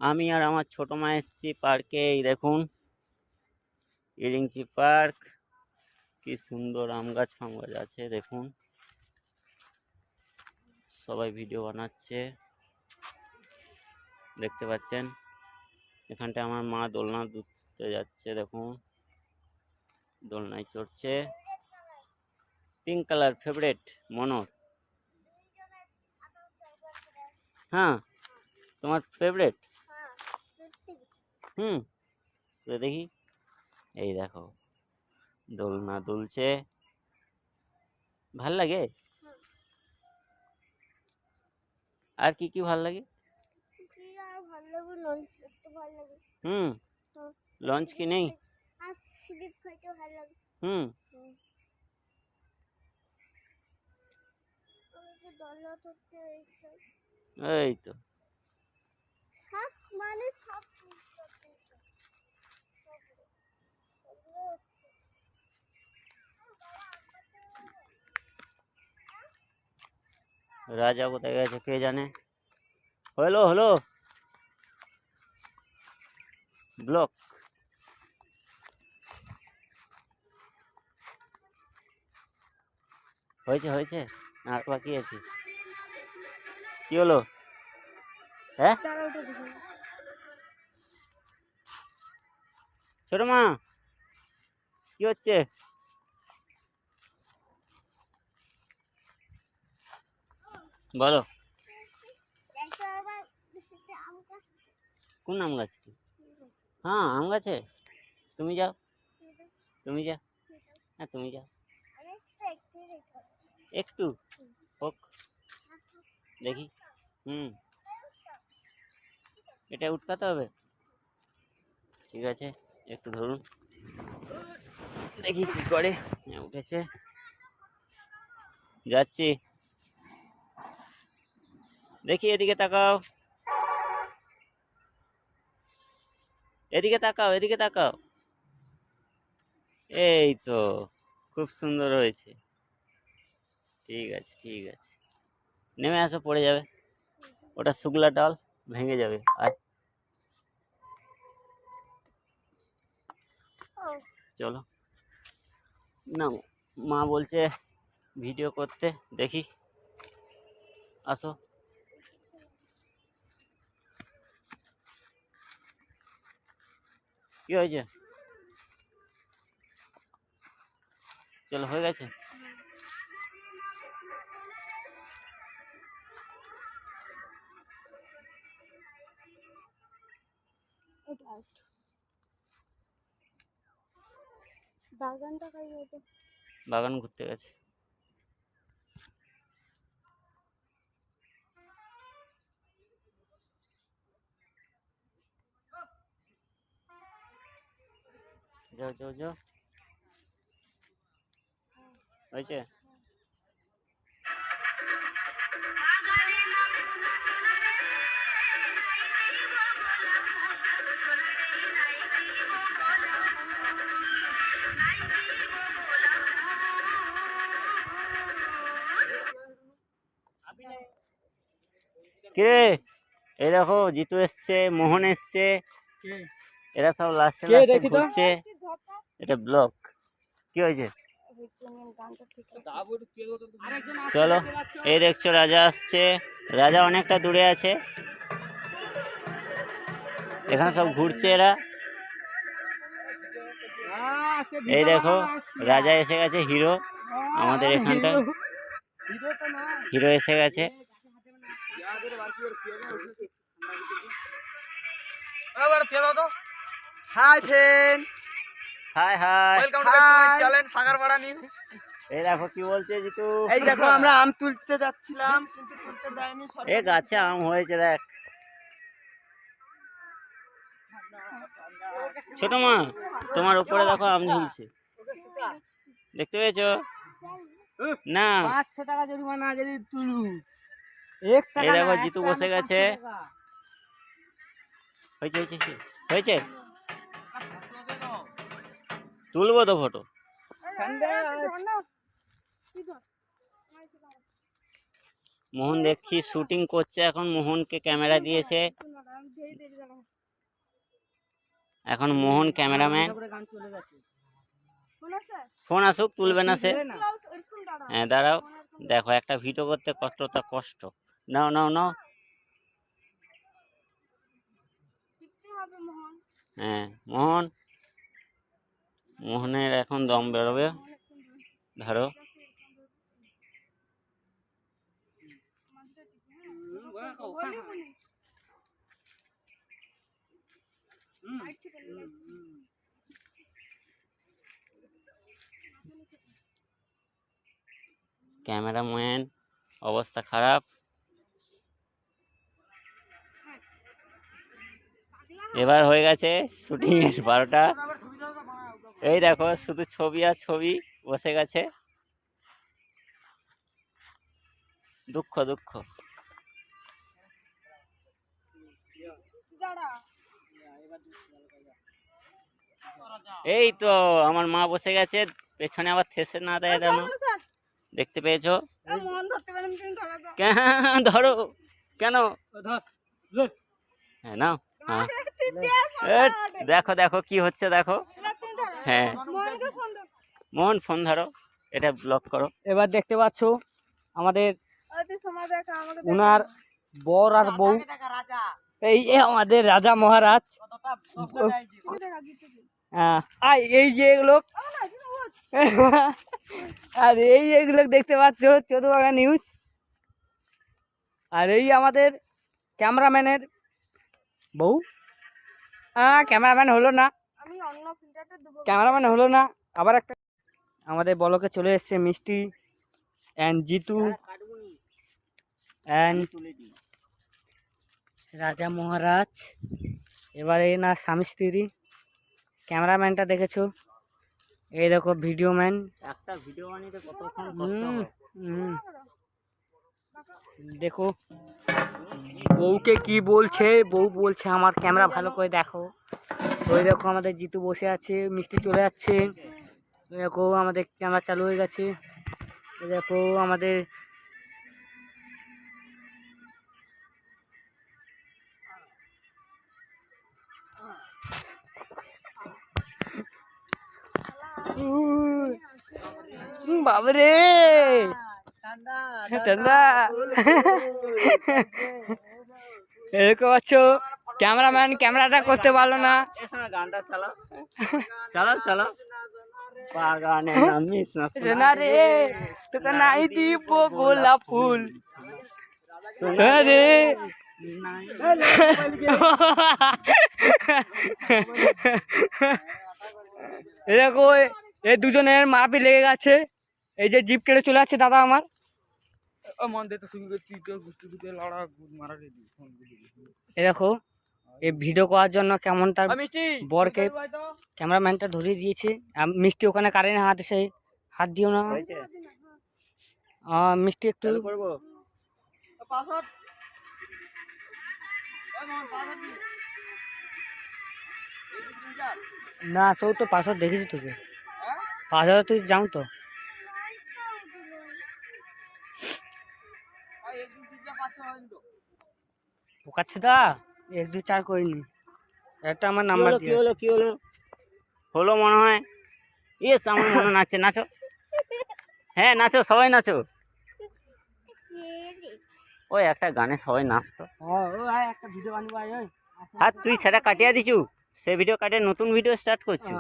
আমি আর আমার ছোট মা এসেছি পার্কে। এই দেখুন ইরিংচি পার্ক, কি সুন্দর আম গাছ ফাম গাছ আছে দেখুন। সবাই ভিডিও বানাচ্ছে দেখতে পাচ্ছেন। এখানটা আমার মা দোলনা দুলতে যাচ্ছে দেখুন, দোলনায় চড়ছে। পিঙ্ক কালার ফেভারিট মনোর। হ্যাঁ তোমার ফেভারিট? তো দেখি, এই দেখো দোলনা দুলছে, ভাল লাগে। আর কি কি ভাল লাগে? লঞ্চ কি নেই? এই তো রাজা কোথায় গেছে কে জানে। হলো হলো ব্লক। হয়েছে হয়েছে আর বাকি আছে। কি হলো? হ্যাঁ ছোট মা কি হচ্ছে? বলো কোন আম গাছ? হ্যাঁ আম গাছে তুমি যাও, তুমি যাও। হ্যাঁ তুমি যাও, একটু হোক দেখি। এটা উঠকাতে হবে, ঠিক আছে একটু ধরুন দেখি কি করে। উঠেছে, যাচ্ছি। দেখি এদিকে তাকাও, এদিকে তাকাও, এদিকে তাকাও। এই তো খুব সুন্দর হয়েছে। ঠিক আছে ঠিক আছে, নেমে আসো, পড়ে যাবে। ওটা শুকলা ডাল, ভেঙে যাবে। আর চলো না, মা বলছে ভিডিও করতে, দেখি আসো। কি হয়েছে? চলো হয়ে গেছে। বাগান ঘুরতে গেছে। যাও যাও যাও, হয়েছে। কে? এই দেখো জিতু এসছে, মোহন এসছে, এরা সব লাস্টে লাস্টে ঘুরছে। এটা ব্লক। কি হয়েছে? চলো, এই দেখছো রাজা আসছে। রাজা অনেকটা দূরে আছে, এখানে সব ঘুরছে এরা। এই দেখো রাজা এসে গেছে, হিরো আমাদের এখানটা, হিরো এসে গেছে। হাই হাই, এই দেখো কি বলছে জিতু। এই দেখো আমরা আম তুলতে যাচ্ছিলাম কিন্তু তুলতে দেয়নি। এ গাছে আম হয়েছে দেখ। ছোট মা তোমার উপরে দেখো আম ঝুলছে, দেখতে পেয়েছো? না 500 টাকা জরিমানা যদি তুলু। এই দেখো জিতু বসে গেছে। হয়েছে হয়েছে হয়েছে, তুলবো তো ফটো। মোহন দেখছি শুটিং করছে এখন, মোহনকে ক্যামেরা দিয়েছে, এখন মোহন ক্যামেরাম্যান। ফোন আসুক, তুলবে না সে। হ্যাঁ দাঁড়াও, দেখো একটা ভিডিও করতে কতটা কষ্ট। নাও নাও নাও। হ্যাঁ মোহনের এখন দম বেরোবে। ধরো, ক্যামেরাম্যান অবস্থা খারাপ। এবার হয়ে গেছে শুটিং এর 12টা। এই দেখো শুধু ছবি আর ছবি বসে গেছে। দুঃখ দুঃখ। এই তো আমার মা বসে গেছে, পেছনে আবার থেসে না দেয় যেন। দেখতে পেয়েছো? ধরো কেন? হ্যাঁ নাও। হ্যাঁ দেখো দেখো কি হচ্ছে দেখো। হ্যাঁ মোহন ফোন ধরো, এটা ব্লক করো। এবার দেখতে পাচ্ছ আমাদের উনার বর আর বউ, এই যে আমাদের রাজা মহারাজ। আর এই যে এগুলো আর এই এগুলো দেখতে পাচ্ছ চৌদ্দবাগা নিউজ। আর এই আমাদের ক্যামেরাম্যানের বউ। ক্যামেরাম্যান হলো না, আবার একটা আমাদের বলকে চলে এসছে মিষ্টি অ্যান্ড জিতু অ্যান্ড রাজা মহারাজ। এবারে না স্বামী স্ত্রী। ক্যামেরাম্যানটা দেখেছো, এই দেখো ভিডিও ম্যান। একটা ভিডিও বানাতে কতক্ষণ কষ্ট হয়। দেখো বউকে কি বলছে, বউ বলছে আমার ক্যামেরা ভালো করে দেখো। ওই দেখো আমাদের জিতু বসে আছে, মিষ্টি চলে যাচ্ছে। দেখো আমাদের ক্যামেরা চালু হয়ে গেছে। দেখো আমাদের বাবরে ঠান্ডা। এরকম আছো, ক্যামেরাম্যান ক্যামেরাটা করতে পারলো না। গানটা চালাও চালাও চালাও। বাগানে নামিস না রে তোকে নাই দিব গোলাপ ফুল রে। দেখো এই দুজনের মাপি লেগে গেছে। এই যে জিপ কেটে চলে যাচ্ছে দাদা আমার। দেখো এই ভিডিও করার জন্য কেমন তার বরকে ক্যামেরাম্যানটা ধরিয়ে দিয়েছে। মিষ্টি ওখানে কারেন্ট হাত দিও না। মিষ্টি একটু না সৌ তো পাসওয়ার্ড দেখেছি তোকে, পাসওয়ার্ড তুই যাও তো। পোকাচ্ছে দা 1 2 4 করিনি, একটা আমার নাম্বার কি হলো কি হলো হলো মনে হয়। ইয়েস আমার মনে নাচে, নাচো। হ্যাঁ নাচো, সবাই নাচো। ওই একটা গানে সবাই নাচতো। একটা ভিডিও বানাবো। আর তুই সেটা কাটিয়ে দিছু, সে ভিডিও কাটে নতুন ভিডিও স্টার্ট করছু।